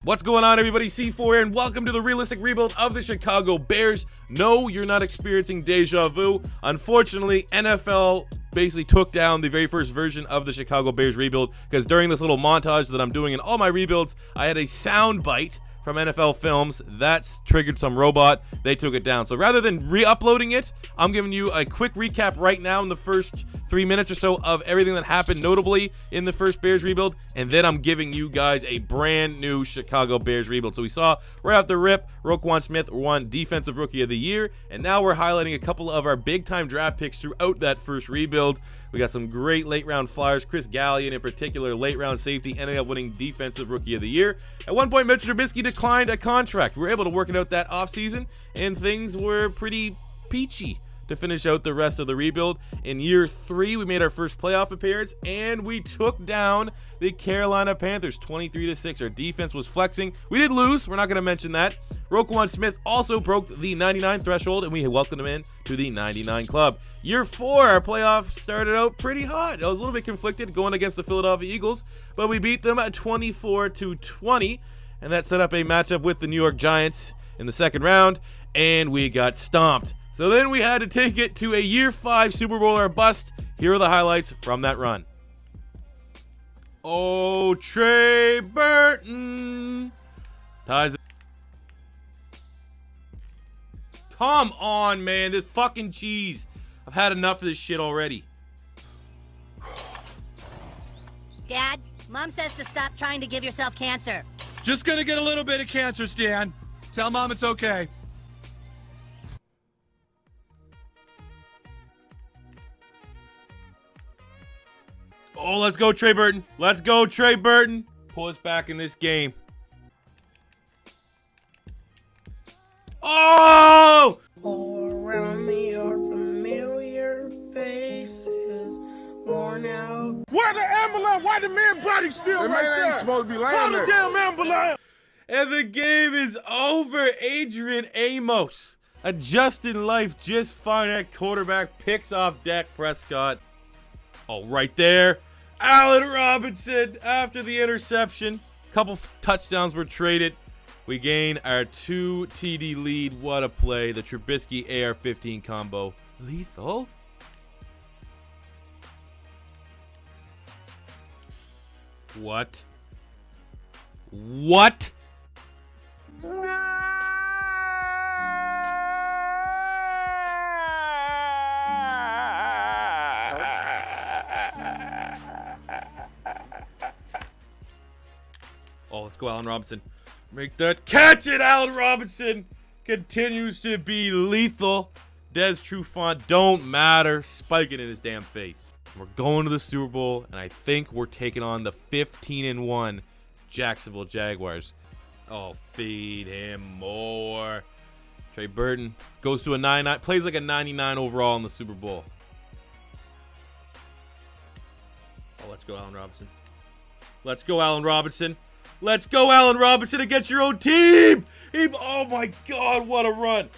What's going on, everybody? C4 and welcome to the realistic rebuild of the Chicago Bears. No, you're not experiencing deja vu. Unfortunately, NFL basically took down the very first version of the Chicago Bears rebuild because during this little montage that I'm doing in all my rebuilds, I had a sound bite from NFL Films. That's triggered some robot. They took it down. So rather than re-uploading it, I'm giving you a quick recap right now in the first 3 minutes or so of everything that happened notably in the first Bears rebuild, and then I'm giving you guys a brand new Chicago Bears rebuild. So we saw right off the rip, Roquan Smith won Defensive Rookie of the Year, and now we're highlighting a couple of our big-time draft picks throughout that first rebuild. We got some great late-round flyers. Chris Gallion, in particular, late-round safety, ended up winning Defensive Rookie of the Year. At one point, Mitch Trubisky declined a contract. We were able to work it out that offseason, and things were pretty peachy to finish out the rest of the rebuild. In year 3, we made our first playoff appearance, and we took down the Carolina Panthers 23-6. Our defense was flexing. We did lose. We're not going to mention that. Roquan Smith also broke the 99 threshold, and we welcomed him in to the 99 club. Year 4, our playoff started out pretty hot. I was a little bit conflicted going against the Philadelphia Eagles, but we beat them at 24-20, and that set up a matchup with the New York Giants in the second round, and we got stomped. So then we had to take it to a year 5 Super Bowl or bust. Here are the highlights from that run. Oh, Trey Burton ties it. Come on, man. This fucking cheese. I've had enough of this shit already. Dad, Mom says to stop trying to give yourself cancer. Just gonna get a little bit of cancer, Stan. Tell Mom it's okay. Oh, let's go, Trey Burton. Let's go, Trey Burton. Pull us back in this game. Oh! All around me are familiar faces, worn out. Where the ambulance? Why the man body still That right man there? ain't supposed to be Call laying the there. damn ambulance. And the game is over. Adrian Amos, a Justin Life just fine at quarterback, picks off Dak Prescott. Oh, right there. Allen Robinson after the interception. Couple touchdowns were traded. We gain our 2 TD lead. What a play. The Trubisky AR-15 combo. Lethal. What? What? Oh, let's go, Allen Robinson. Make that catch it, Allen Robinson. Continues to be lethal. Des Trufant don't matter. Spike it in his damn face. We're going to the Super Bowl, and I think we're taking on the 15-1 Jacksonville Jaguars. Oh, feed him more. Trey Burton goes to a 99, plays like a 99 overall in the Super Bowl. Oh, let's go, Allen Robinson. Let's go, Allen Robinson. Let's go, Allen Robinson, against your own team. Oh, my God, what a run.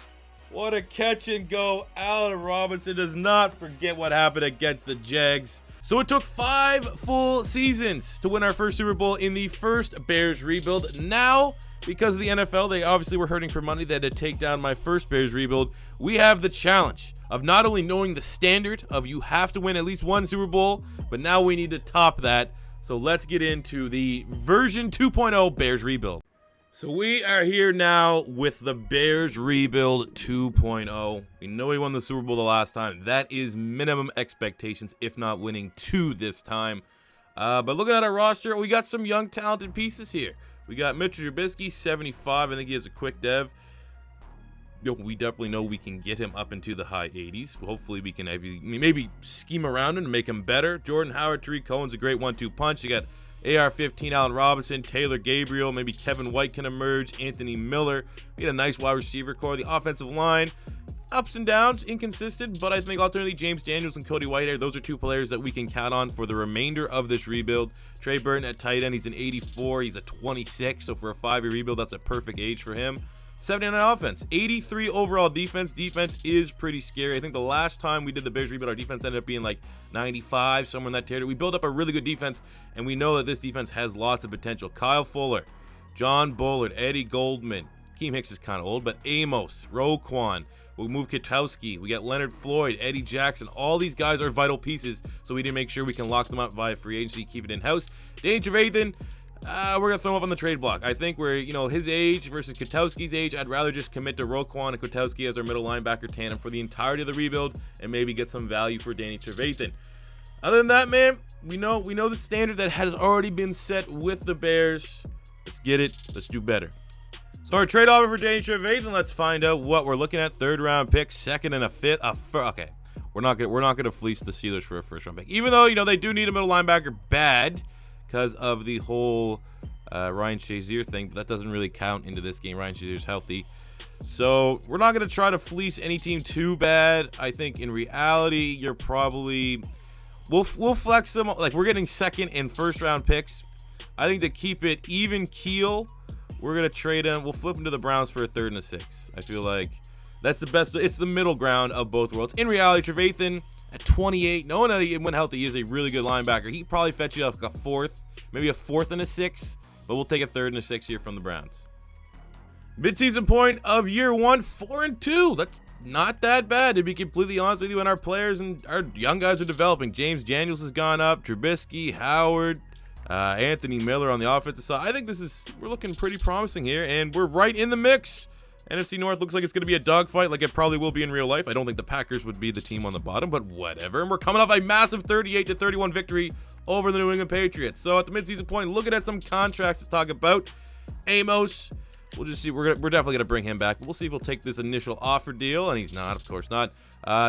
What a catch and go. Allen Robinson does not forget what happened against the Jags. So it took 5 full seasons to win our first Super Bowl in the first Bears rebuild. Now, because of the NFL, they obviously were hurting for money. They had to take down my first Bears rebuild. We have the challenge of not only knowing the standard of you have to win at least 1 Super Bowl, but now we need to top that. So let's get into the version 2.0 Bears rebuild. So we are here now with the Bears rebuild 2.0. We know we won the Super Bowl the last time. That is minimum expectations, if not winning 2 this time. But looking at our roster, we got some young, talented pieces here. We got Mitchell Trubisky, 75. I think he has a quick dev. We definitely know we can get him up into the high 80s. Hopefully we can maybe scheme around him and make him better. Jordan Howard, Tariq Cohen's a great 1-2 punch. You got AR-15, Allen Robinson, Taylor Gabriel, maybe Kevin White can emerge, Anthony Miller. We had a nice wide receiver core. The offensive line, ups and downs, inconsistent, but I think alternately James Daniels and Cody Whitehair, those are 2 players that we can count on for the remainder of this rebuild. Trey Burton at tight end, he's an 84, he's a 26, so for a 5-year rebuild, that's a perfect age for him. 79 offense, 83 overall defense. Defense is pretty scary. I think the last time we did the Bears rebuild, our defense ended up being like 95, somewhere in that territory. We built up a really good defense, and we know that this defense has lots of potential. Kyle Fuller, John Bullard, Eddie Goldman. Keem Hicks is kind of old, but Amos, Roquan. We'll move Kitowski. We got Leonard Floyd, Eddie Jackson. All these guys are vital pieces, so we need to make sure we can lock them up via free agency, keep it in-house. Danny Trevathan, we're going to throw him up on the trade block. I think we're, his age versus Kitowski's age, I'd rather just commit to Roquan and Kitowski as our middle linebacker tandem for the entirety of the rebuild and maybe get some value for Danny Trevathan. Other than that, man, we know the standard that has already been set with the Bears. Let's get it. Let's do better. So our trade offer for Danny Trevathan, let's find out what we're looking at. 3rd round pick, 2nd and a 5th. Okay, we're not gonna fleece the Steelers for a 1st round pick, even though they do need a middle linebacker bad because of the whole Ryan Shazier thing. But that doesn't really count into this game. Ryan Shazier's healthy, so we're not gonna try to fleece any team too bad. I think in reality, you're probably we'll flex them. Like, we're getting 2nd and 1st round picks. I think to keep it even keel, we're going to trade him. We'll flip him to the Browns for a 3rd and a 6th. I feel like that's the best. It's the middle ground of both worlds. In reality, Trevathan at 28, knowing that he went healthy, he is a really good linebacker. He probably fetch you like a 4th, maybe a 4th and a 6th, but we'll take a 3rd and a 6th here from the Browns. Midseason point of year 1, 4-2. That's not that bad, to be completely honest with you. And our players and our young guys are developing. James Daniels has gone up. Trubisky, Howard, Anthony Miller on the offensive side. I think we're looking pretty promising here, and we're right in the mix. NFC North looks like it's going to be a dogfight like it probably will be in real life. I don't think the Packers would be the team on the bottom, but whatever. And we're coming off a massive 38-31 victory over the New England Patriots. So at the midseason point, looking at some contracts to talk about. Amos, we'll just see. We're definitely going to bring him back. We'll see if he'll take this initial offer deal, and he's not, of course not.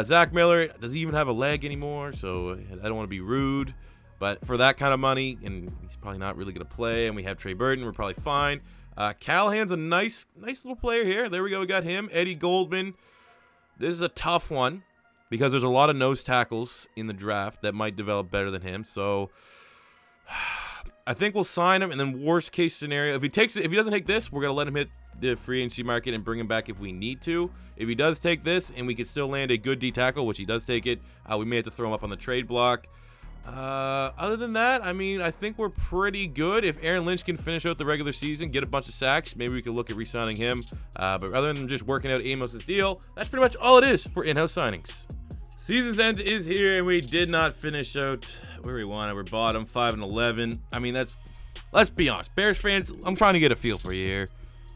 Zach Miller, does he even have a leg anymore? So I don't want to be rude. But for that kind of money, and he's probably not really going to play, and we have Trey Burton, we're probably fine. Callahan's a nice little player here. There we go. We got him. Eddie Goldman. This is a tough one because there's a lot of nose tackles in the draft that might develop better than him. So I think we'll sign him, and then worst case scenario, if he doesn't take this, we're going to let him hit the free agency market and bring him back if we need to. If he does take this and we can still land a good D tackle, which he does take it, we may have to throw him up on the trade block. Other than that, I mean, I think we're pretty good. If Aaron Lynch can finish out the regular season, get a bunch of sacks, maybe we could look at re-signing him. But other than just working out Amos's deal, that's pretty much all it is for in-house signings. Season's end is here, and we did not finish out where we wanted. We're bottom 5-11. I mean, let's be honest, Bears fans. I'm trying to get a feel for you here.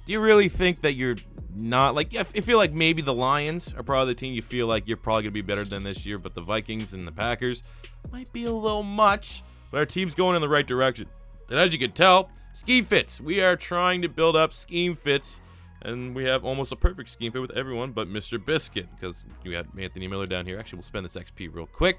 Do you really think that you're not like? I feel like maybe the Lions are probably the team you feel like you're probably gonna be better than this year, but the Vikings and the Packers might be a little much. But our team's going in the right direction, and as you can tell, scheme fits. We are trying to build up scheme fits, and we have almost a perfect scheme fit with everyone but Mr. Biscuit, because you got Anthony Miller down here. Actually, we'll spend this XP real quick.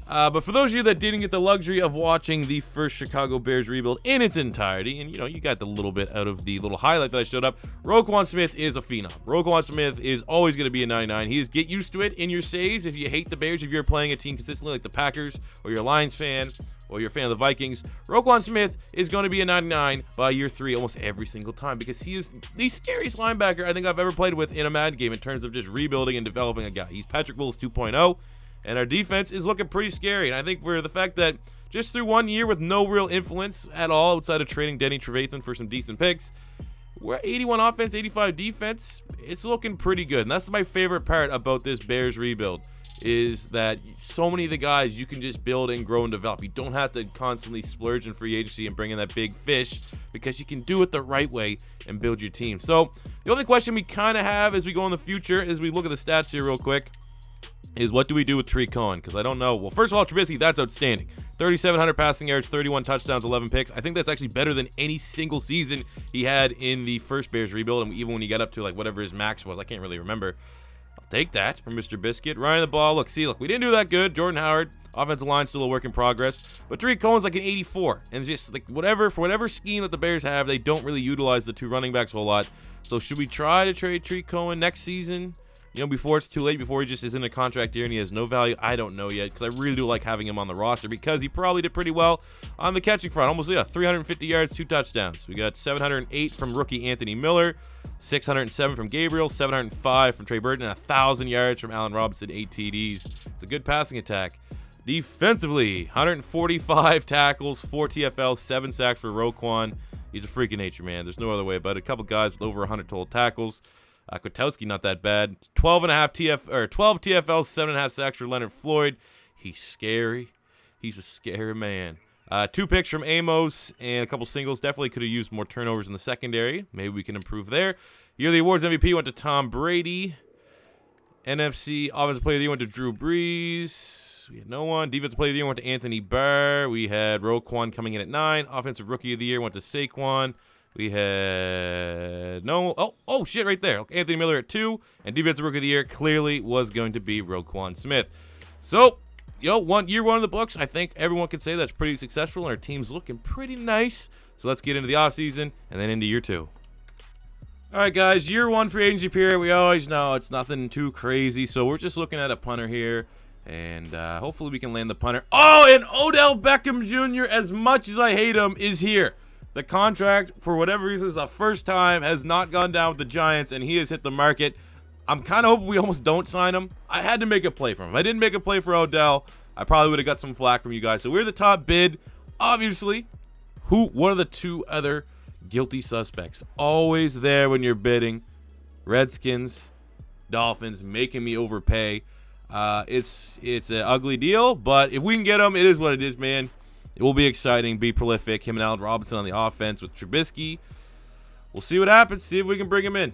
But for those of you that didn't get the luxury of watching the first Chicago Bears rebuild in its entirety, and you got the little bit out of the little highlight that I showed up, Roquan Smith is a phenom. Roquan Smith is always going to be a 99. Get used to it in your saves. If you hate the Bears, if you're playing a team consistently like the Packers, or you're a Lions fan, or you're a fan of the Vikings, Roquan Smith is going to be a 99 by year 3 almost every single time, because he is the scariest linebacker I think I've ever played with in a Madden game in terms of just rebuilding and developing a guy. He's Patrick Willis 2.0. And our defense is looking pretty scary. And I think for the fact that just through 1 year with no real influence at all outside of trading Danny Trevathan for some decent picks, we're at 81 offense, 85 defense. It's looking pretty good. And that's my favorite part about this Bears rebuild, is that so many of the guys you can just build and grow and develop. You don't have to constantly splurge in free agency and bring in that big fish, because you can do it the right way and build your team. So the only question we kind of have as we go in the future, as we look at the stats here real quick, is what do we do with Tariq Cohen? Because I don't know. Well, first of all, Trubisky, that's outstanding. 3,700 passing yards, 31 touchdowns, 11 picks. I think that's actually better than any single season he had in the first Bears rebuild, and even when he got up to like whatever his max was. I can't really remember. I'll take that from Mr. Biscuit. Running the ball. Look, we didn't do that good. Jordan Howard, offensive line, still a work in progress. But Tariq Cohen's like an 84. And it's just like whatever scheme that the Bears have, they don't really utilize the two running backs a whole lot. So should we try to trade Tariq Cohen next season? Before it's too late, before he just is in a contract year and he has no value? I don't know yet, because I really do like having him on the roster, because he probably did pretty well on the catching front. Almost 350 yards, 2 touchdowns. We got 708 from rookie Anthony Miller, 607 from Gabriel, 705 from Trey Burton, and 1,000 yards from Allen Robinson, 8 TDs. It's a good passing attack. Defensively, 145 tackles, 4 TFLs, 7 sacks for Roquan. He's a freak of nature, man. There's no other way about it. A couple guys with over 100 total tackles. Kwiatkowski, not that bad. 12 TFLs, 7.5 sacks for Leonard Floyd. He's scary. He's a scary man. 2 picks from Amos and a couple singles. Definitely could have used more turnovers in the secondary. Maybe we can improve there. Yearly Awards MVP went to Tom Brady. NFC Offensive Player of the Year went to Drew Brees. We had no one. Defensive Player of the Year went to Anthony Barr. We had Roquan coming in at 9. Offensive Rookie of the Year went to Saquon. We had no. Oh shit, right there. Okay, Anthony Miller at 2. And Defensive Rookie of the Year clearly was going to be Roquan Smith. So, year one of the books, I think everyone can say that's pretty successful, and our team's looking pretty nice. So let's get into the offseason and then into year 2. All right, guys, year 1 free agency period. We always know it's nothing too crazy, so we're just looking at a punter here, and hopefully we can land the punter. Oh, and Odell Beckham Jr., as much as I hate him, is here. The contract, for whatever reason, is the first time, has not gone down with the Giants, and he has hit the market. I'm kind of hoping we almost don't sign him. I had to make a play for him. If I didn't make a play for Odell, I probably would have got some flack from you guys. So we're the top bid. Obviously, what are the 2 other guilty suspects? Always there when you're bidding. Redskins, Dolphins, making me overpay. It's an ugly deal, but if we can get him, it is what it is, man. It will be exciting, be prolific. Him and Allen Robinson on the offense with Trubisky. We'll see what happens. See if we can bring him in.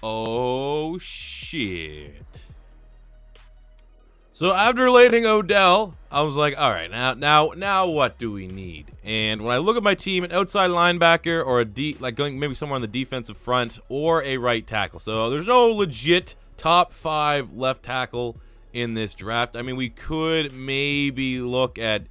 Oh, shit. So after landing Odell, I was like, all right, now what do we need? And when I look at my team, an outside linebacker or going maybe somewhere on the defensive front or a right tackle. So there's no legit top 5 left tackle in this draft. I mean, we could maybe look at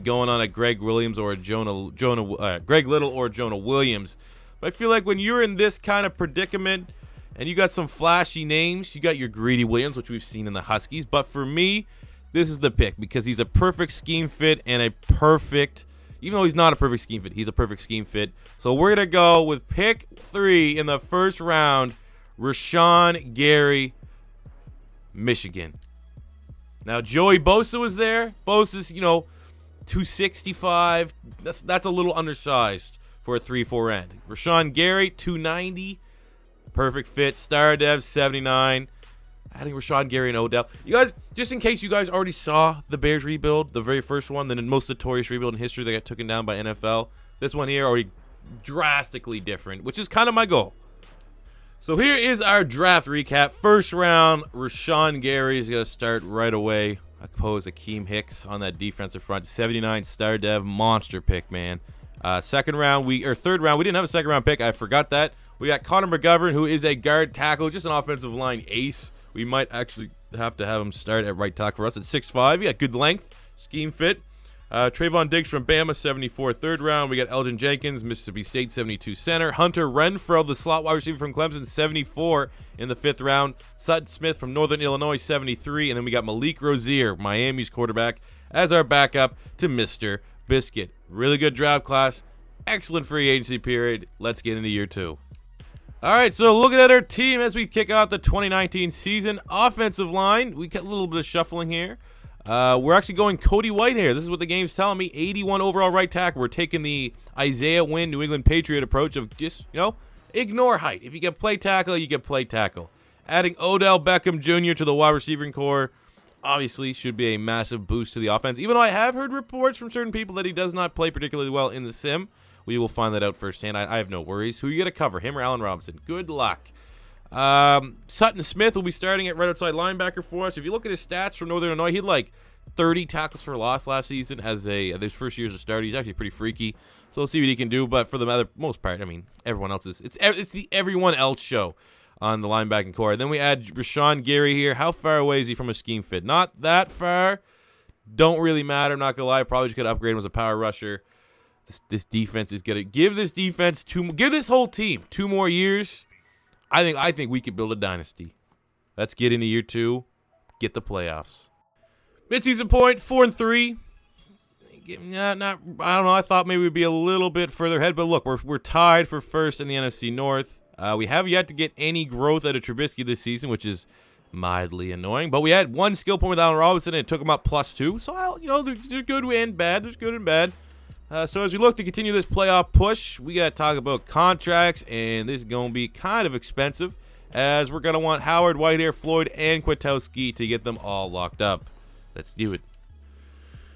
going on a Greg Williams or a Greg Little or Jonah Williams. But I feel like when you're in this kind of predicament, and you got some flashy names. You got your Greedy Williams, which we've seen in the Huskies. But for me, this is the pick because he's a perfect scheme fit and even though he's not a perfect scheme fit, he's a perfect scheme fit. So we're going to go with pick 3 in the first round, Rashan Gary, Michigan. Now, Joey Bosa was there. Bosa's, 265. That's a little undersized for a 3-4 end. Rashan Gary, 290. Perfect fit. Star Dev 79. Adding Rashan Gary and Odell. You guys, just in case you guys already saw the Bears rebuild, the very first one, the most notorious rebuild in history that got taken down by NFL. This one here already drastically different, which is kind of my goal. So here is our draft recap. First round, Rashan Gary is going to start right away. Oppose Akeem Hicks on that defensive front. 79 Star Dev, monster pick, man. Third round, we didn't have a second round pick. I forgot that. We got Connor McGovern, who is a guard tackle, just an offensive line ace. We might actually have to have him start at right tackle for us at 6'5". He got good length, scheme fit. Trayvon Diggs from Bama, 74, third round. We got Elgin Jenkins, Mississippi State, 72 center. Hunter Renfro, the slot wide receiver from Clemson, 74 in the 5th round. Sutton Smith from Northern Illinois, 73. And then we got Malik Rozier, Miami's quarterback, as our backup to Mr. Biscuit. Really good draft class. Excellent free agency period. Let's get into year 2. All right, so looking at our team as we kick out the 2019 season. Offensive line, we got a little bit of shuffling here. We're actually going Cody White here. This is what the game's telling me. 81 overall right tackle. We're taking the Isaiah Wynn New England Patriot approach of just, ignore height. If you can play tackle, you can play tackle. Adding Odell Beckham Jr. to the wide receiving core obviously should be a massive boost to the offense. Even though I have heard reports from certain people that he does not play particularly well in the sim. We will find that out firsthand. I have no worries. Who are you going to cover, him or Allen Robinson? Good luck. Sutton Smith will be starting at right outside linebacker for us. If you look at his stats from Northern Illinois, he had like 30 tackles for loss last season as his first year as a starter. He's actually pretty freaky. So we'll see what he can do. But for the most part, I mean, everyone else is. It's the everyone else show on the linebacking core. Then we add Rashan Gary here. How far away is he from a scheme fit? Not that far. Don't really matter. I'm not gonna lie. Probably just gonna upgrade him as a power rusher. This defense is gonna give this whole team 2 more years. I think we could build a dynasty. Let's get into year 2, get the playoffs. Mid-season point 4-3. I don't know. I thought maybe we'd be a little bit further ahead, but look, we're tied for first in the NFC North. We have yet to get any growth out of Trubisky this season, which is mildly annoying. But we had 1 skill point with Allen Robinson, and it took him up +2. So there's good and bad. There's good and bad. So as we look to continue this playoff push, we got to talk about contracts, and this is going to be kind of expensive, as we're going to want Howard, Whitehair, Floyd, and Kwiatkowski to get them all locked up. Let's do it.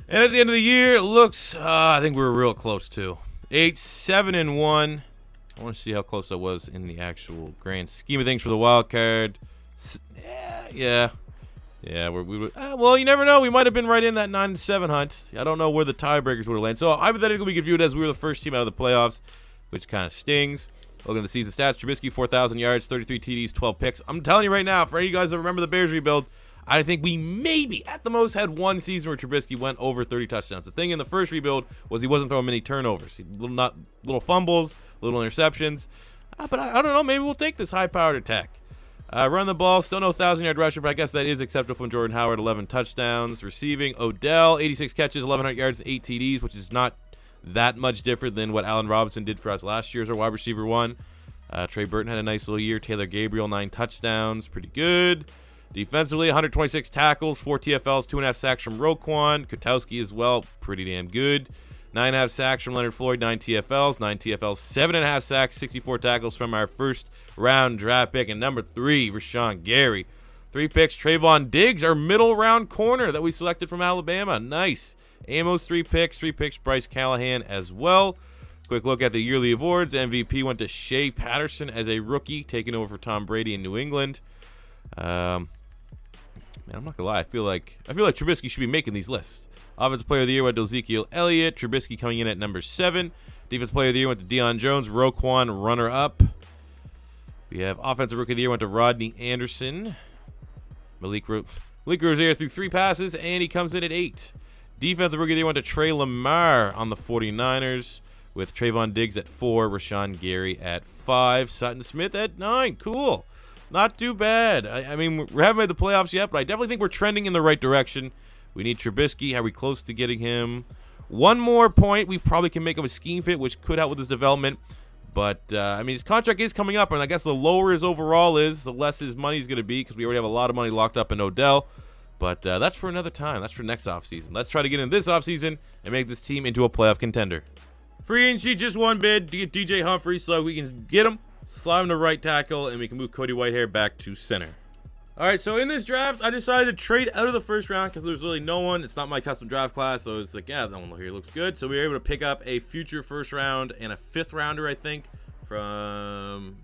And at the end of the year, it looks, I think we were real close too. 8-7-1. I want to see how close that was in the actual grand scheme of things for the wild card. Yeah. Well, you never know. We might have been right in that 9-7 hunt. I don't know where the tiebreakers would have landed. So hypothetically, we could view it as we were the first team out of the playoffs, which kind of stings. Looking at the season stats, Trubisky 4,000 yards, 33 TDs, 12 picks. I'm telling you right now, for any of you guys that remember the Bears rebuild, I think we maybe at the most had one season where Trubisky went over 30 touchdowns. The thing in the first rebuild was he wasn't throwing many turnovers, little fumbles, little interceptions. But I don't know. Maybe we'll take this high-powered attack. Run the ball, still no 1,000-yard rusher, but I guess that is acceptable from Jordan Howard, 11 touchdowns. Receiving, Odell, 86 catches, 1,100 yards, 8 TDs, which is not that much different than what Allen Robinson did for us last year as our wide receiver 1. Trey Burton had a nice little year. Taylor Gabriel, 9 touchdowns, pretty good. Defensively, 126 tackles, 4 TFLs, 2.5 sacks from Roquan. Kwiatkowski as well, pretty damn good. 9.5 sacks from Leonard Floyd, 9 TFLs, 7.5 sacks, 64 tackles from our first round draft pick. And number 3, Rashan Gary. 3 picks, Trayvon Diggs, our middle round corner that we selected from Alabama. Nice. Amos, 3 picks, Bryce Callahan as well. Quick look at the yearly awards. MVP went to Shea Patterson as a rookie, taking over for Tom Brady in New England. Man, I'm not gonna lie. I feel like Trubisky should be making these lists. Offensive Player of the Year went to Ezekiel Elliott. Trubisky coming in at number 7. Defensive Player of the Year went to Deion Jones. Roquan, runner-up. We have Offensive Rookie of the Year went to Rodney Anderson. Malik Rozier threw 3 passes, and he comes in at 8. Defensive Rookie of the Year went to Trey Lamar on the 49ers, with Trayvon Diggs at 4, Rashan Gary at 5, Sutton Smith at 9. Cool. Not too bad. I mean, we haven't made the playoffs yet, but I definitely think we're trending in the right direction. We need Trubisky. Are we close to getting him? One more point. We probably can make him a scheme fit, which could help with his development. But, I mean, his contract is coming up, and I guess the lower his overall is, the less his money is going to be, because we already have a lot of money locked up in Odell. But that's for another time. That's for next offseason. Let's try to get in this offseason and make this team into a playoff contender. Free agency, just one bid to get DJ Humphrey so we can get him, slide him to right tackle, and we can move Cody Whitehair back to center. All right, so in this draft, I decided to trade out of the first round because there's really no one. It's not my custom draft class, so it's like, yeah, that one here looks good. So we were able to pick up a future first round and a 5th rounder, I think, from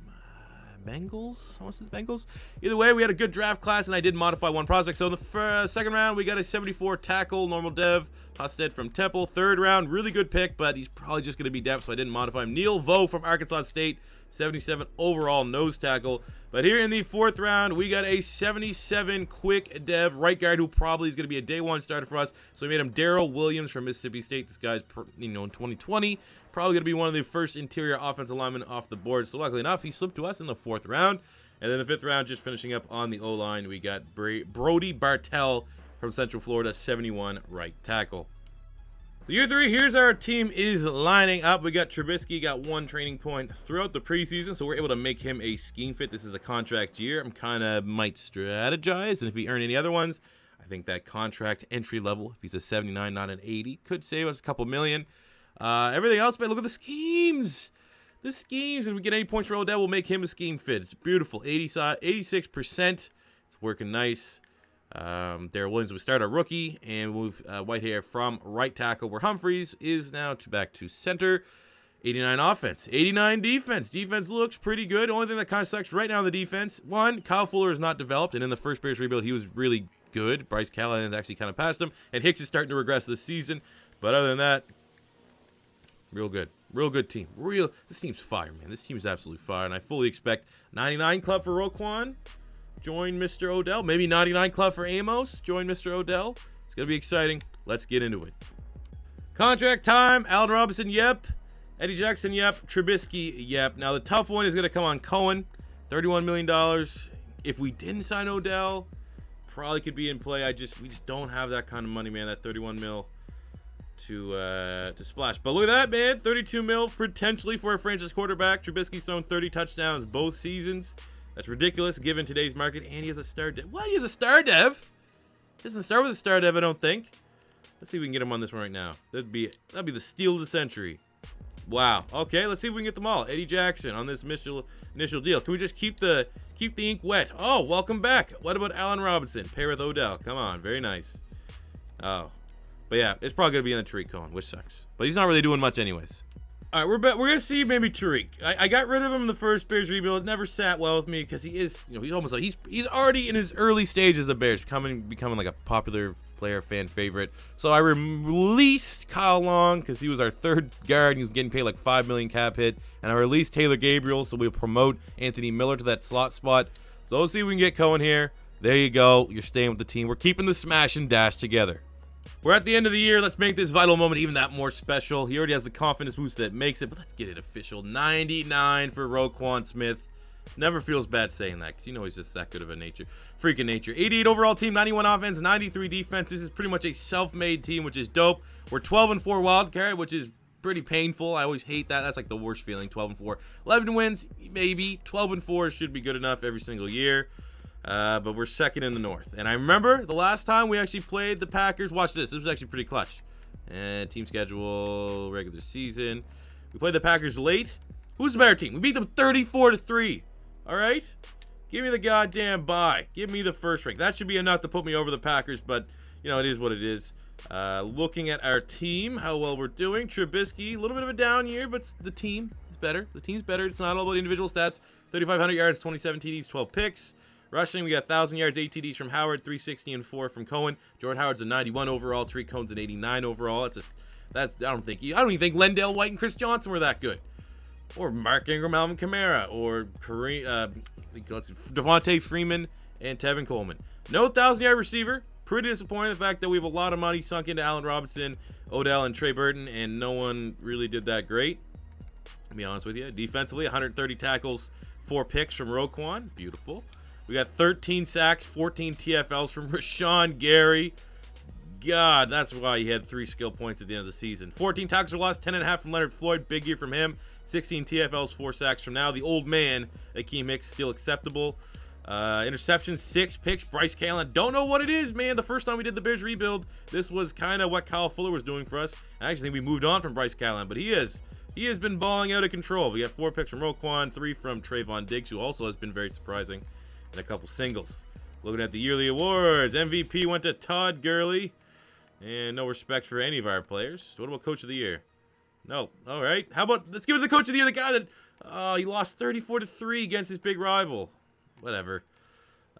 Bengals. I want to say the Bengals. Either way, we had a good draft class, and I did modify one prospect. So in the second round, we got a 74 tackle, normal dev, Hosted from Temple. 3rd round, really good pick, but he's probably just going to be depth, so I didn't modify him. Neil Vo from Arkansas State, 77 overall nose tackle. But here in the 4th round, we got a 77 quick dev right guard who probably is going to be a day 1 starter for us. So we made him Darrell Williams from Mississippi State. This guy's, in 2020, probably going to be one of the first interior offensive linemen off the board. So luckily enough, he slipped to us in the 4th round. And then the 5th round, just finishing up on the O-line, we got Brody Bartell from Central Florida, 71 right tackle. So year 3, here's our team is lining up. We got Trubisky, got 1 training point throughout the preseason, so we're able to make him a scheme fit. This is a contract year. I'm kind of might strategize, and if we earn any other ones, I think that contract entry level, if he's a 79, not an 80, could save us a couple million. Everything else, man, look at the schemes. The schemes, if we get any points for Odell, we'll make him a scheme fit. It's beautiful, 86%. It's working nice. Darrell Williams will start our rookie and move Whitehair from right tackle where Humphreys is now back to center. 89 offense, 89 defense. Defense looks pretty good. The only thing that kind of sucks right now in the defense, 1, Kyle Fuller is not developed, and in the first Bears rebuild he was really good. Bryce Callahan actually kind of passed him, and Hicks is starting to regress this season. But other than that, real good team. This team's fire, man. This team is absolutely fire, and I fully expect 99 club for Roquan. Join Mr. Odell. Maybe 99 club for Amos. Join Mr. Odell. It's going to be exciting. Let's get into it. Contract time. Allen Robinson, yep. Eddie Jackson, yep. Trubisky, yep. Now, the tough one is going to come on Cohen. $31 million. If we didn't sign Odell, probably could be in play. We just don't have that kind of money, man. That 31 mil to splash. But look at that, man. 32 mil potentially for a franchise quarterback. Trubisky's thrown 30 touchdowns both seasons. That's ridiculous given today's market. And he has a star dev. What? He has a star dev? He doesn't start with a star dev, I don't think. Let's see if we can get him on this one right now. That'd be the steal of the century. Wow. Okay, let's see if we can get them all. Eddie Jackson on this initial deal. Can we just keep the ink wet? Oh, welcome back. What about Allen Robinson? Pair with Odell. Come on, very nice. Oh, but yeah, it's probably gonna be in a Tariq Cohen, which sucks. But he's not really doing much anyways. All right, we're gonna see maybe Tariq. I got rid of him in the first Bears rebuild. It never sat well with me because he is, he's almost like he's already in his early stages of Bears, becoming like a popular player, fan favorite. So I released Kyle Long because he was our third guard. He was getting paid like $5 million cap hit, and I released Taylor Gabriel, so we'll promote Anthony Miller to that slot spot. So let's see if we can get Cohen here. There you go. You're staying with the team. We're keeping the smash and dash together. We're at the end of the year. Let's make this vital moment even that more special. He already has the confidence boost that makes it, but let's get it official. 99 for Roquan Smith. Never feels bad saying that because he's just that good of a freaking nature. 88 overall team, 91 offense, 93 defense. This is pretty much a self-made team, which is dope. We're 12-4 wild card, which is pretty painful. I always hate that. That's like the worst feeling. 12-4, 11 wins, maybe. 12-4 should be good enough every single year. But we're second in the North. And I remember the last time we actually played the Packers. Watch this. This was actually pretty clutch. And team schedule, regular season. We played the Packers late. Who's the better team? We beat them 34-3. All right? Give me the goddamn bye. Give me the first rank. That should be enough to put me over the Packers, but, it is what it is. Looking at our team, how well we're doing. Trubisky, a little bit of a down year, but the team is better. The team's better. It's not all about individual stats. 3,500 yards, 27 TDs, 12 picks. Rushing, we got 1,000 yards, 8 TDs from Howard, 360 and 4 from Cohen. Jordan Howard's a 91 overall. Tariq Cohen's an 89 overall. I don't even think Lendale White and Chris Johnson were that good. Or Mark Ingram, Alvin Kamara, or Devontae Freeman and Tevin Coleman. No 1,000-yard receiver. Pretty disappointing the fact that we have a lot of money sunk into Allen Robinson, Odell, and Trey Burton, and no one really did that great. To be honest with you. Defensively, 130 tackles, 4 picks from Roquan. Beautiful. We got 13 sacks, 14 TFLs from Rashan Gary. God, that's why he had 3 skill points at the end of the season. 14 tackles for loss, 10.5 from Leonard Floyd. Big year from him. 16 TFLs, 4 sacks from now. The old man, Akeem Hicks, still acceptable. Interceptions, 6 picks. Bryce Callen, don't know what it is, man. The first time we did the Bears rebuild, this was kind of what Kyle Fuller was doing for us. I actually think we moved on from Bryce Callen, but he has been balling out of control. We got 4 picks from Roquan, 3 from Trayvon Diggs, who also has been very surprising, and a couple singles. Looking at the yearly awards, MVP went to Todd Gurley, and no respect for any of our players. What about Coach of the Year? No. All right. How about let's give it to the Coach of the Year, the guy that he lost 34-3 against his big rival. Whatever.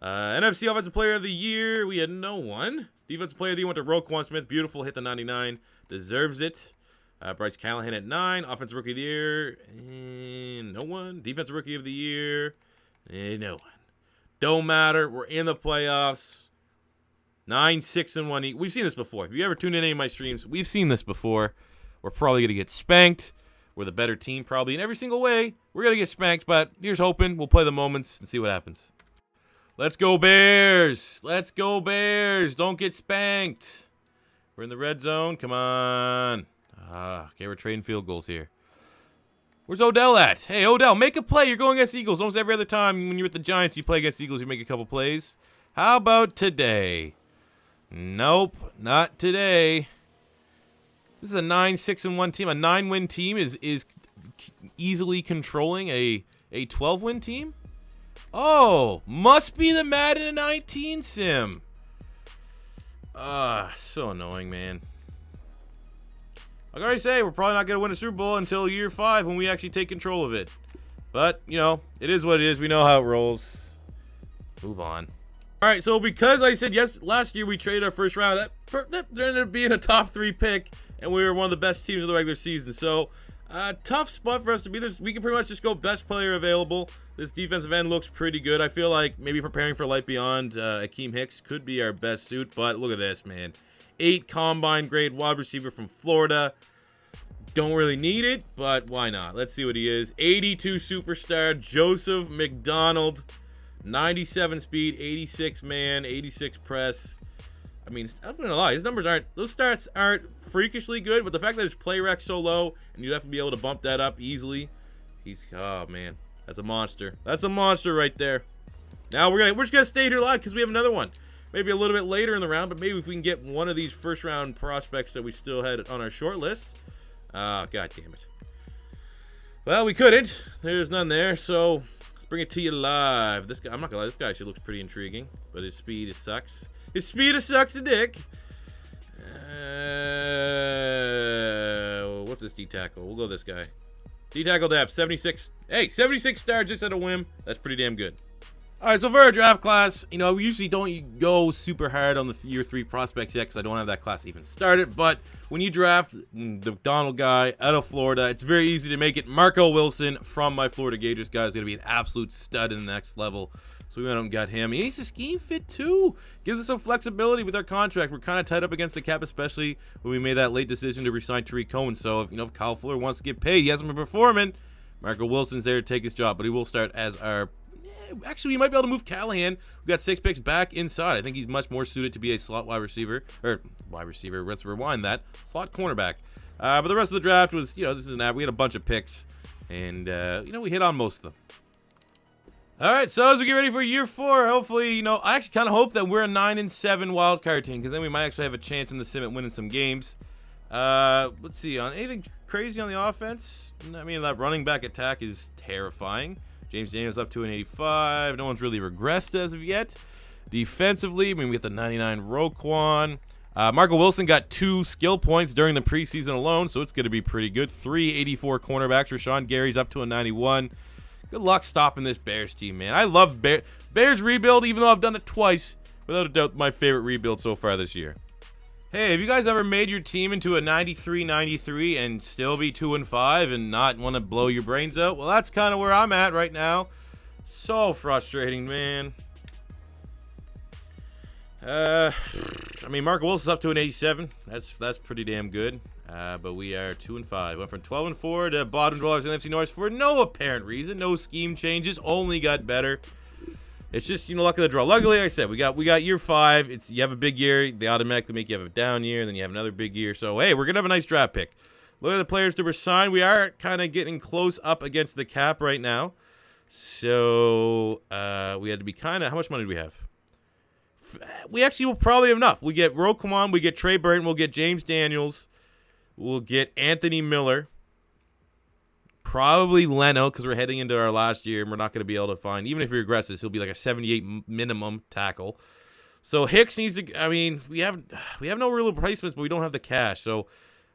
NFC Offensive Player of the Year, we had no one. Defensive Player of the Year went to Roquan Smith. Beautiful, hit the 99. Deserves it. Bryce Callahan at 9. Offensive Rookie of the Year, no one. Defensive Rookie of the Year, no one. Don't matter. We're in the playoffs. 9-6-1. We've seen this before. If you ever tuned in any of my streams, we've seen this before. We're probably going to get spanked. We're the better team probably in every single way. We're going to get spanked, but here's hoping. We'll play the moments and see what happens. Let's go Bears. Let's go Bears. Don't get spanked. We're in the red zone. Come on. Okay, we're trading field goals here. Where's Odell at? Hey, Odell, make a play. You're going against Eagles. Almost every other time when you're with the Giants, you play against Eagles, you make a couple plays. How about today? Nope, not today. This is a 9-6-1 team. A 9-win team is easily controlling a 12-win team. Oh, must be the Madden 19 sim. So annoying, man. I can already say we're probably not going to win a Super Bowl until year 5 when we actually take control of it. But, it is what it is. We know how it rolls. Move on. All right, so because I said yes, last year we traded our first round, that ended up being a top 3 pick, and we were one of the best teams of the regular season. So, tough spot for us to be. We can pretty much just go best player available. This defensive end looks pretty good. I feel like maybe preparing for light beyond Akeem Hicks could be our best suit, but look at this, man. 8 combine grade wide receiver from Florida. Don't really need it, but why not? Let's see what he is. 82 superstar, Joseph McDonald. 97 speed, 86 man, 86 press. I mean, I'm not gonna lie, those stats aren't freakishly good, but the fact that his play rec's so low and you have to be able to bump that up easily, oh man, that's a monster. That's a monster right there. Now we're just gonna stay here live because we have another one. maybe a little bit later in the round, but maybe if we can get one of these first-round prospects that we still had on our short list. God damn it. Well, we couldn't. There's none there, so let's bring it to you live. This guy, I'm not gonna lie, this guy actually looks pretty intriguing, but his speed sucks. His speed sucks a dick. What's this D-tackle? We'll go this guy. D-tackle depth, 76. Hey, 76 star just at a whim. That's pretty damn good. All right, so for our draft class, you know, we usually don't go super hard on the year 3 prospects yet because I don't have that class even started. But when you draft the Donald guy out of Florida, it's very easy to make it. Marco Wilson from my Florida Gators guy is going to be an absolute stud in the next level. So we went out and got him. He needs a scheme fit too. Gives us some flexibility with our contract. We're kind of tied up against the cap, especially when we made that late decision to resign Tariq Cohen. So if Kyle Fuller wants to get paid, he hasn't been performing. Marco Wilson's there to take his job, but he will start as our. Actually, we might be able to move Callahan. We got 6 picks back inside. I think he's much more suited to be a slot wide receiver. Let's rewind that. Slot cornerback. But the rest of the draft was, this is an app. We had a bunch of picks, and we hit on most of them. All right, so as we get ready for year 4, hopefully, I actually kind of hope that we're a 9-7 wild card team because then we might actually have a chance in the sim at winning some games. Let's see, on anything crazy on the offense? I mean, that running back attack is terrifying. James Daniels up to an 85. No one's really regressed as of yet. Defensively, we get the 99 Roquan. Marco Wilson got 2 skill points during the preseason alone, so it's going to be pretty good. 3 84 cornerbacks. Rashan Gary's up to a 91. Good luck stopping this Bears team, man. I love Bears rebuild, even though I've done it twice. Without a doubt, my favorite rebuild so far this year. Hey, have you guys ever made your team into a 93-93 and still be 2-5 and not want to blow your brains out? Well, that's kind of where I'm at right now. So frustrating, man. Marco Wilson's up to an 87. That's pretty damn good. But we are 2-5. Went from 12-4 to bottom dwellers in NFC North for no apparent reason. No scheme changes. Only got better. It's just, luck of the draw. Luckily, like I said, we got year 5. You have a big year, they automatically make you have a down year, and then you have another big year. So, hey, we're going to have a nice draft pick. Look at the players that were signed. We are kind of getting close up against the cap right now. So, we had to be how much money do we have? We actually will probably have enough. We get Roquan, we get Trey Burton, we'll get James Daniels, we'll get Anthony Miller. Probably Leno, because we're heading into our last year and we're not going to be able to find, even if he regresses, he'll be like a 78 minimum tackle. So Hicks needs to, we have no real replacements, but we don't have the cash. So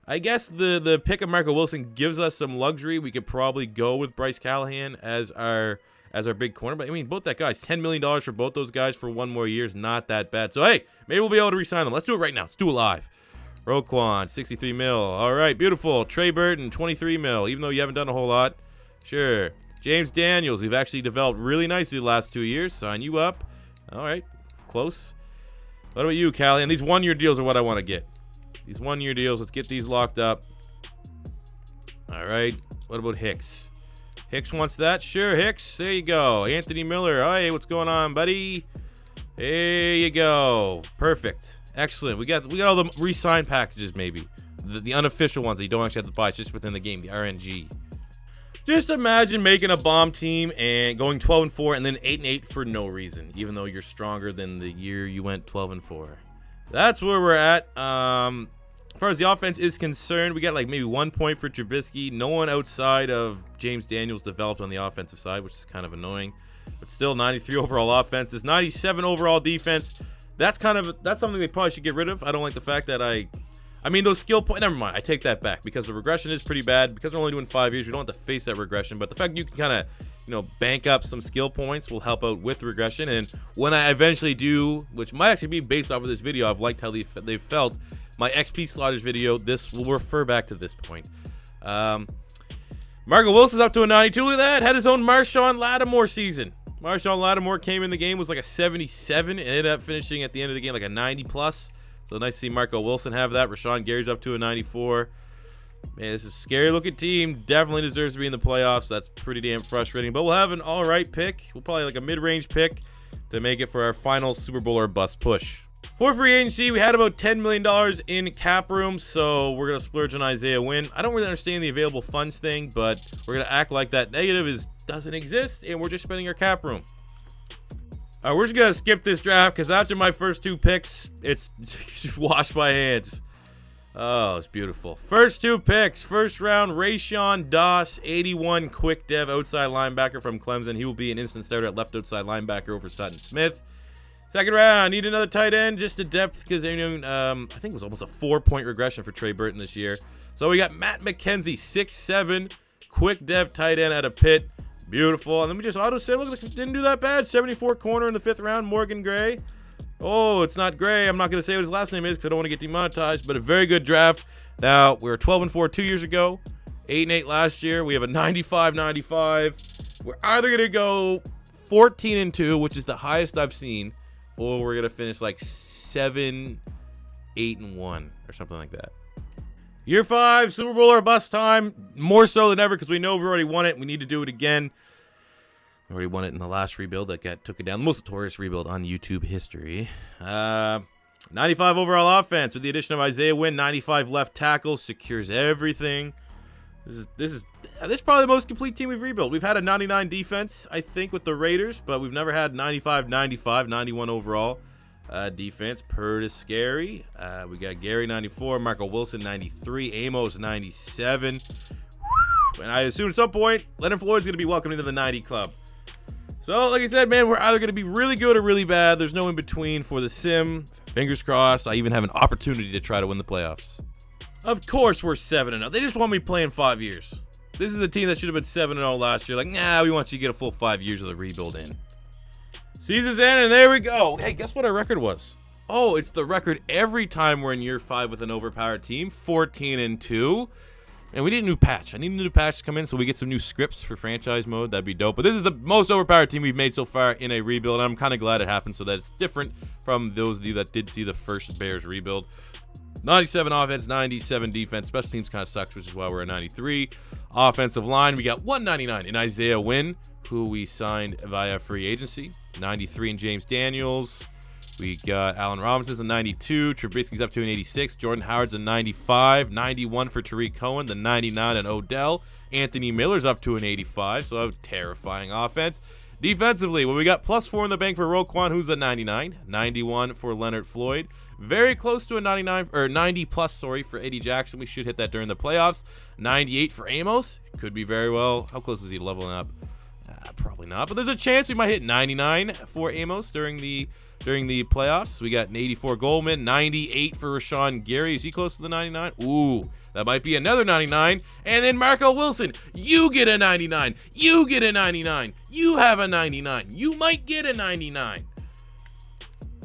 I guess the pick of Marco Wilson gives us some luxury. We could probably go with Bryce Callahan as our big corner. But both that guys, $10 million for both those guys for 1 more year is not that bad. So hey, maybe we'll be able to re-sign them. Let's do it right now. Let's do it live. Roquan, 63 mil. All right, beautiful. Trey Burton, 23 mil, even though you haven't done a whole lot. Sure. James Daniels, we've actually developed really nicely the last 2 years. Sign you up. All right, close. What about you, Callie? And these 1-year deals are what I want to get. These 1-year deals, let's get these locked up. All right, what about Hicks? Hicks wants that? Sure, Hicks. There you go. Anthony Miller. Hey, what's going on, buddy? There you go. Perfect. Excellent. We got all the re-sign packages, maybe. The unofficial ones that you don't actually have to buy. It's just within the game, the RNG. Just imagine making a bomb team and going 12-4 and then 8-8 for no reason, even though you're stronger than the year you went 12-4. That's where we're at. As far as the offense is concerned, we got like maybe 1 point for Trubisky. No one outside of James Daniels developed on the offensive side, which is kind of annoying. But still, 93 overall offense. This 97 overall defense. That's something they probably should get rid of. I don't like the fact that those skill points. Never mind. I take that back because the regression is pretty bad. Because we're only doing 5 years, we don't have to face that regression. But the fact you can kind of, bank up some skill points will help out with regression. And when I eventually do, which might actually be based off of this video, I've liked how they've felt. My XP slotters video, this will refer back to this point. Marco Wilson's up to a 92. Look at that. Had his own Marshawn Lattimore season. Marshawn Lattimore came in the game, was like a 77, and ended up finishing at the end of the game like a 90+. So nice to see Marco Wilson have that. Rashan Gary's up to a 94. Man, this is a scary-looking team. Definitely deserves to be in the playoffs. That's pretty damn frustrating. But we'll have an all-right pick. We'll probably like a mid-range pick to make it for our final Super Bowl or bust push. For free agency, we had about $10 million in cap room, so we're going to splurge on Isaiah Wynn. I don't really understand the available funds thing, but we're going to act like that negative doesn't exist, and we're just spending our cap room. All right, we're just going to skip this draft because after my first 2 picks, it's just washed my hands. Oh, it's beautiful. First 2 picks. First round, Rashan Doss, 81 quick dev outside linebacker from Clemson. He will be an instant starter at left outside linebacker over Sutton Smith. Second round, need another tight end just to depth because I think it was almost a 4-point regression for Trey Burton this year. So we got Matt McKenzie, 6'7", quick dev tight end out of Pitt. Beautiful. And then we just auto-save. Look, didn't do that bad. 74 corner in the 5th round, Morgan Gray. Oh, it's not Gray. I'm not going to say what his last name is because I don't want to get demonetized, but a very good draft. Now, we were 12-4 2 years ago, 8-8 last year. We have a 95-95. We're either going to go 14-2, which is the highest I've seen, or we're going to finish like 7-8-1 or something like that. Year 5, Super Bowl or bust time. More so than ever because we know we've already won it. We need to do it again. We already won it in the last rebuild that took it down. The most notorious rebuild on YouTube history. 95 overall offense with the addition of Isaiah Wynn. 95 left tackle. Secures everything. This is probably the most complete team we've rebuilt. We've had a 99 defense, I think, with the Raiders, but we've never had 95, 95, 91 overall. Defense, Curtis Gary. We got Gary 94, Marco Wilson 93, Amos 97. And I assume at some point Leonard Floyd's going to be welcomed into the 90 club. So, like I said, man, we're either going to be really good or really bad. There's no in between for the sim. Fingers crossed. I even have an opportunity to try to win the playoffs. Of course, we're 7-0. They just want me playing 5 years. This is a team that should have been 7-0 last year. Like, nah, we want you to get a full 5 years of the rebuild in. Season's in, and there we go. Hey, guess what our record was? Oh, it's the record every time we're in year 5 with an overpowered team, 14-2. And we need a new patch. I need a new patch to come in so we get some new scripts for franchise mode. That'd be dope. But this is the most overpowered team we've made so far in a rebuild. And I'm kind of glad it happened so that it's different from those of you that did see the first Bears rebuild. 97 offense, 97 defense. Special teams kind of sucks, which is why we're at 93. Offensive line, we got 199 in Isaiah Wynn, who we signed via free agency. 93 in James Daniels. We got Allen Robinson's a 92. Trubisky's up to an 86. Jordan Howard's a 95. 91 for Tariq Cohen. The 99 and Odell. Anthony Miller's up to an 85. So a terrifying offense. Defensively, well, we got +4 in the bank for Roquan, who's a 99. 91 for Leonard Floyd. Very close to a 99 or 90 plus, sorry, for Eddie Jackson. We should hit that during the playoffs. 98 for Amos. Could be very well. How close is he leveling up? Probably not, but there's a chance we might hit 99 for Amos during the playoffs. We got an 84 Goldman, 98 for Rashan Gary. Is he close to the 99? Ooh, that might be another 99. And then Marco Wilson, you get a 99. You get a 99. You have a 99. You might get a 99.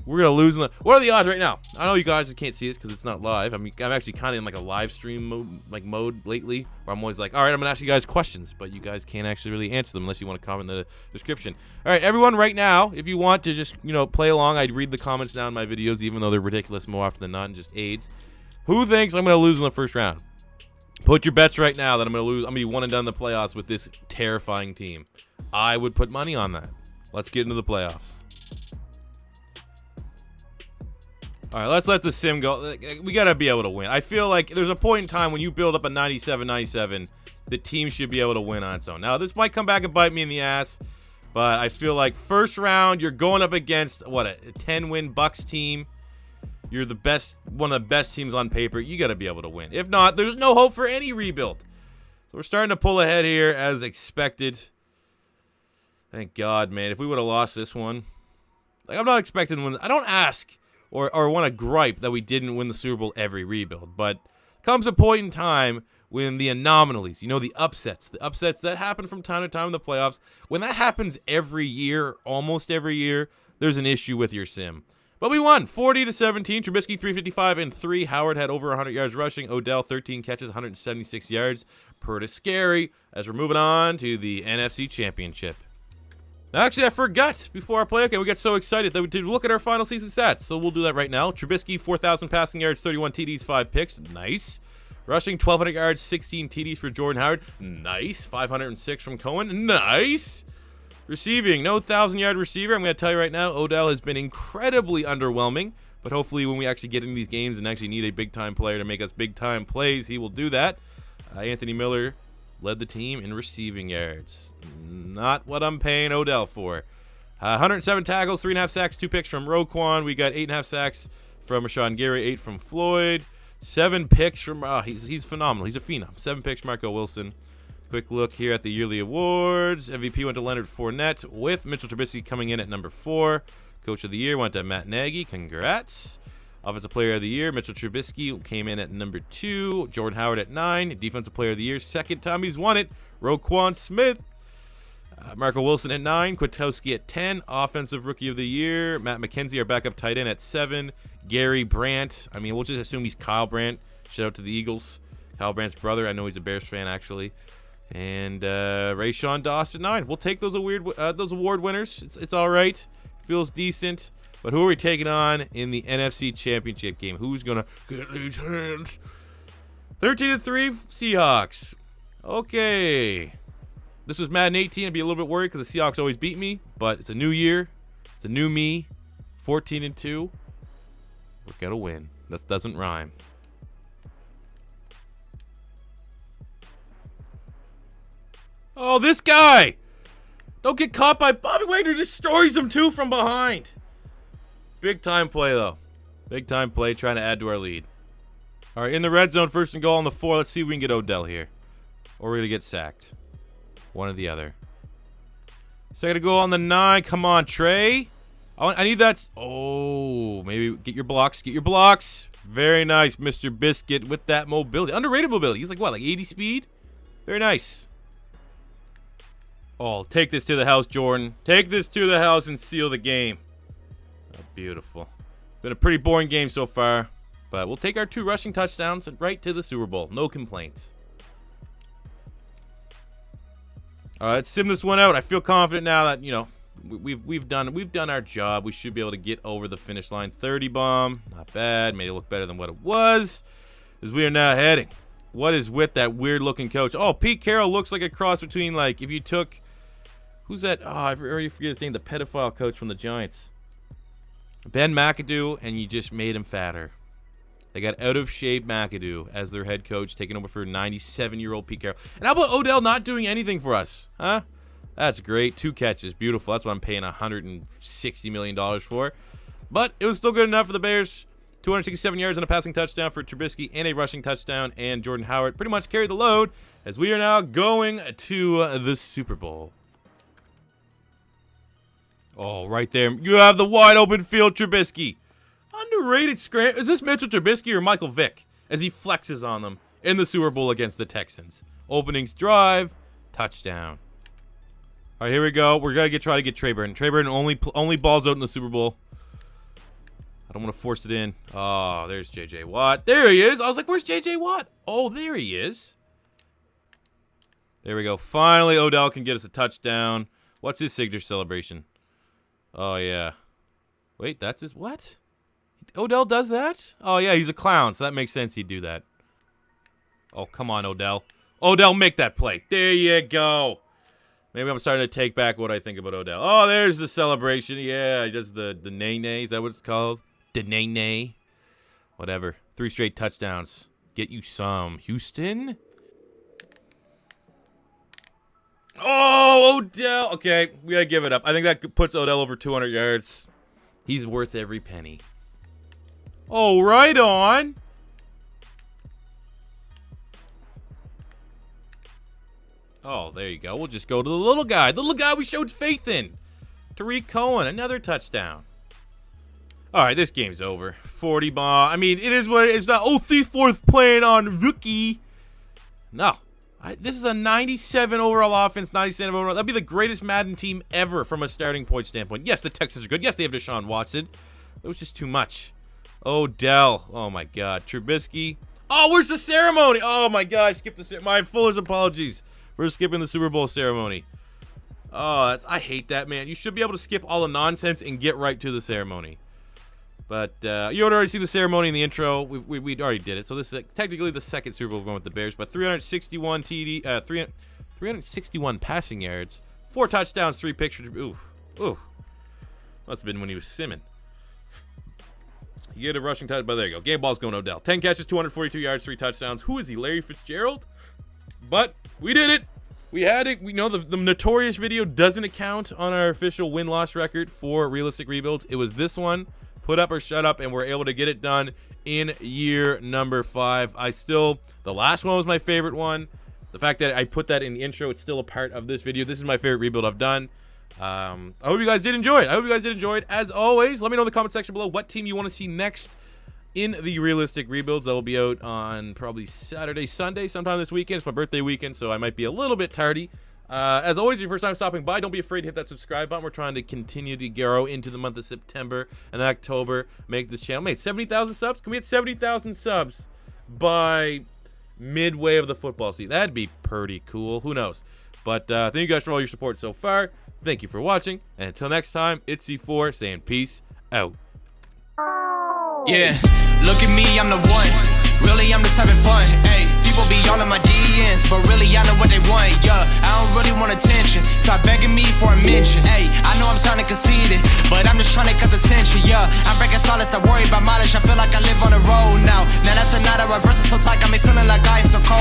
We're gonna lose. What are the odds right now? I know you guys can't see this because it's not live. I mean, I'm actually kind of in like a live stream mode lately, where I'm always like, all right, I'm gonna ask you guys questions, but you guys can't actually really answer them unless you want to comment in the description. All right, everyone, right now, if you want to just play along, I'd read the comments down in my videos, even though they're ridiculous more often than not and just aids. Who thinks I'm gonna lose in the first round? Put your bets right now that I'm gonna lose. I'm gonna be one and done in the playoffs with this terrifying team. I would put money on that. Let's get into the playoffs. All right, let's let the sim go. We got to be able to win. I feel like there's a point in time when you build up a 97-97, the team should be able to win on its own. Now, this might come back and bite me in the ass, but I feel like first round, you're going up against, a 10-win Bucks team. You're the best, one of the best teams on paper. You got to be able to win. If not, there's no hope for any rebuild. So we're starting to pull ahead here as expected. Thank God, man. If we would have lost this one, like I'm not expecting to win. I don't ask or want to gripe that we didn't win the Super Bowl every rebuild, but comes a point in time when the anomalies, the upsets that happen from time to time in the playoffs, when that happens every year, almost every year, there's an issue with your sim. But we won 40-17. Trubisky 355 and 3. Howard had over 100 yards rushing. Odell 13 catches, 176 yards. Pretty scary as we're moving on to the NFC Championship. Now, actually, I forgot before I play. Okay, we got so excited that we did look at our final season stats. So we'll do that right now. Trubisky, 4,000 passing yards, 31 TDs, 5 picks. Nice. Rushing, 1,200 yards, 16 TDs for Jordan Howard. Nice. 506 from Cohen. Nice. Receiving, no 1,000-yard receiver. I'm going to tell you right now, Odell has been incredibly underwhelming. But hopefully when we actually get in these games and actually need a big-time player to make us big-time plays, he will do that. Anthony Miller led the team in receiving yards. Not what I'm paying Odell for. 107 tackles, 3.5 sacks, 2 picks from Roquan. We got 8.5 sacks from Rashan Gary, 8 from Floyd. 7 picks from, he's phenomenal. He's a phenom. 7 picks from Marco Wilson. Quick look here at the yearly awards. MVP went to Leonard Fournette, with Mitchell Trubisky coming in at number 4. Coach of the year went to Matt Nagy. Congrats. Offensive player of the year, Mitchell Trubisky came in at number 2. Jordan Howard at 9. Defensive player of the year, second time he's won it, Roquan Smith. Marco Wilson at 9. Kwiatkowski at 10. Offensive rookie of the year, Matt McKenzie, our backup tight end, at 7. Gary Brandt. I mean, we'll just assume he's Kyle Brandt. Shout out to the Eagles. Kyle Brandt's brother. I know he's a Bears fan, actually. And Rashawn Doss at 9. We'll take those award winners. It's all right. Feels decent. But who are we taking on in the NFC Championship game? Who's going to get these hands? 13-3 Seahawks. Okay. This was Madden 18. I'd be a little bit worried because the Seahawks always beat me. But it's a new year. It's a new me. 14-2. We're going to win. That doesn't rhyme. Oh, this guy. Don't get caught by Bobby Wagner. Destroys him, too, from behind. Big time play, though. Big time play, trying to add to our lead. All right, in the red zone, 1st and goal on the 4. Let's see if we can get Odell here. Or we're going to get sacked. One or the other. 2nd to goal on the 9. Come on, Trey. I need that. Oh, maybe get your blocks. Get your blocks. Very nice, Mr. Biscuit, with that mobility. Underrated mobility. He's like, what, like 80 speed? Very nice. Oh, take this to the house, Jordan. Take this to the house and seal the game. Oh, beautiful. Been a pretty boring game so far, but we'll take our 2 rushing touchdowns and right to the Super Bowl. No complaints. All right, let's sim this one out. I feel confident now that, you know, we've done our job. We should be able to get over the finish line. 30 bomb, not bad. Made it look better than what it was. As we are now heading. What is with that weird looking coach? Oh, Pete Carroll looks like a cross between, like, if you took, who's that? Oh, I already forget his name. The pedophile coach from the Giants. Ben McAdoo, and you just made him fatter. They got out of shape McAdoo as their head coach, taking over for 97-year-old Pete Carroll. And how about Odell not doing anything for us? Huh? That's great. 2 catches. Beautiful. That's what I'm paying $160 million for. But it was still good enough for the Bears. 267 yards and a passing touchdown for Trubisky and a rushing touchdown. And Jordan Howard pretty much carried the load as we are now going to the Super Bowl. Oh, right there. You have the wide open field, Trubisky. Underrated scram. Is this Mitchell Trubisky or Michael Vick as he flexes on them in the Super Bowl against the Texans? Openings drive, touchdown. All right, here we go. We're going to try to get Trey Burton. Trey Burton only balls out in the Super Bowl. I don't want to force it in. Oh, there's J.J. Watt. There he is. I was like, where's J.J. Watt? Oh, there he is. There we go. Finally, Odell can get us a touchdown. What's his signature celebration? Oh, yeah. Wait, that's his what? Odell does that? Oh, yeah, he's a clown, so that makes sense he'd do that. Oh, come on, Odell. Odell, make that play. There you go. Maybe I'm starting to take back what I think about Odell. Oh, there's the celebration. Yeah, he does the nay-nay. Is that what it's called? The nay-nay. Whatever. 3 straight touchdowns. Get you some. Houston. Oh, Odell. Okay, we got to give it up. I think that puts Odell over 200 yards. He's worth every penny. Oh, right on. Oh, there you go. We'll just go to the little guy. The little guy we showed faith in. Tariq Cohen, another touchdown. All right, this game's over. 40 ball. I mean, it is what it is. Not OC4th playing on rookie. No. This is a 97 overall offense, 97 overall. That'd be the greatest Madden team ever from a starting point standpoint. Yes, the Texans are good. Yes, they have Deshaun Watson. It was just too much. Odell. Oh, my God. Trubisky. Oh, where's the ceremony? Oh, my God. I skipped the ceremony. My Fuller's apologies for skipping the Super Bowl ceremony. Oh, I hate that, man. You should be able to skip all the nonsense and get right to the ceremony. But you had already seen the ceremony in the intro. We already did it. So this is technically the second Super Bowl we're going with the Bears. But 361 361 passing yards, 4 touchdowns, 3 picks. Ooh. Must have been when he was simming. You get a rushing touchdown, but there you go. Game ball's going Odell. 10 catches, 242 yards, 3 touchdowns. Who is he, Larry Fitzgerald? But we did it. We had it. We know the notorious video doesn't account on our official win-loss record for realistic rebuilds. It was this one, put up or shut up, and we're able to get it done in year number 5. The last one was my favorite one. The fact that I put that in the intro, it's still a part of this video. This is my favorite rebuild I've done. I hope you guys did enjoy it. As always, let me know in the comment section below what team you want to see next in the realistic rebuilds. That will be out on probably Saturday, Sunday, sometime this weekend. It's my birthday weekend, so I might be a little bit tardy. As always, if your first time stopping by, don't be afraid to hit that subscribe button. We're trying to continue to grow into the month of September and October. Make this channel. 70,000 subs. Can we hit 70,000 subs by midway of the football season? That'd be pretty cool. Who knows? But thank you guys for all your support so far. Thank you for watching. And until next time, it's C4 saying peace out. Yeah, look at me, I'm the one. Really, I'm just having fun. Hey, people be all in my DMs, but really, I know what they want. Yeah, I don't really want attention. Stop begging me for a mention. Hey, I know I'm sounding conceited, but I'm just trying to cut the tension. Yeah, I'm breaking solace. I worry about mileage. I feel like I live on the road now. Night after night, I reverse it so tight, got me feeling like I am so cold.